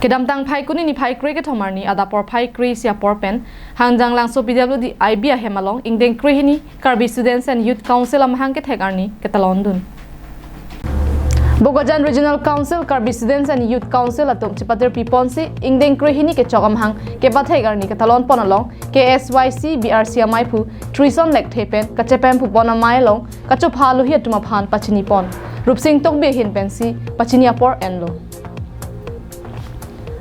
kedam tang phai kuni ni phai kre ke thomar ni ada por phai kre sia por pen hangjang lang so pwd ibia hemalong ingdeng kre hini karbi students and youth council amehang kethek arani ketalon dun Bokajan Regional Council Karbi Students and Youth Council atum chipater pipon si ingdeng kre hini ke chokam hang ke pathek arani ketalon ponalong KSYC BRC amai phu trison lek thepen kachepem phu pon amai long kacho phalu hi atuma phan pachini pon rupsing tok be hin pensi pachini apor enlo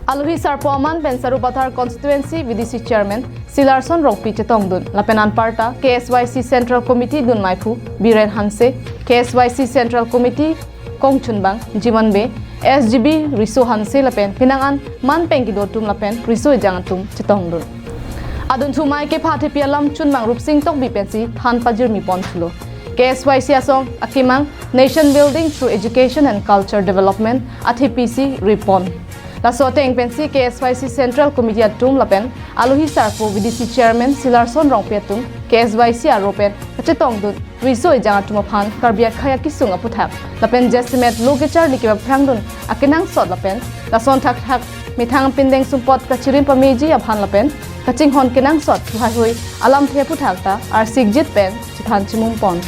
Aluhi Sarpoaman Pensaru Pathar Constituency VDC Chairman Silarson Rokpi Chetongdun Lapenan Parta KSYC Central Committee Dun Maipu Biren Hanse KSYC Central Committee Kongchunbang Jimanbe SGB Riso Hanse Lapen Pinangan Man Pengi Dotum Lapen Riso Jangatum Chetongdun Adun Thumai ke Phathe Pialam Chunbang Rupsing Tok Bipensi Than Pajir Mi Ponchulo KSYC Asong Akimang Nation Building Through Education and Culture Development ATPC Ripon La soteng pensi KSYC Central Committee atum lapen aluhi sarpo VDC Chairman Silarson Rongpetum KSYC aropen kachetong dun riso ejang atuma phan karbia khaya kisung aputhak lapen jestimet logichar likiba phrangdun akinang sot lapen la son thak thak mithang pindeng sumpot kachirin pameji aphan lapen kaching hon kinang sot thuhai hoi alam the puthak ta ar sigjit pen chithan chimum pon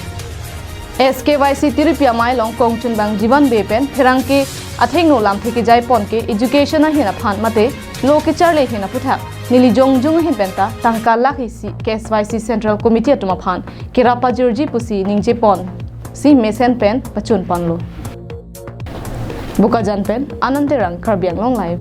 SKYC Tiripia Mailong Kongchun Bang Jiban Bepen Perangke Atheng no lam theke jai pon ke education a hina phan mate lo ke charle hina putha nili jong hin penta tangka lakhi si KSYC Central Committee atuma phan kirapa jurji pusi ningje pon si mesen pen pachun panlo Bokajan pen Ananterang Karbiang Long Live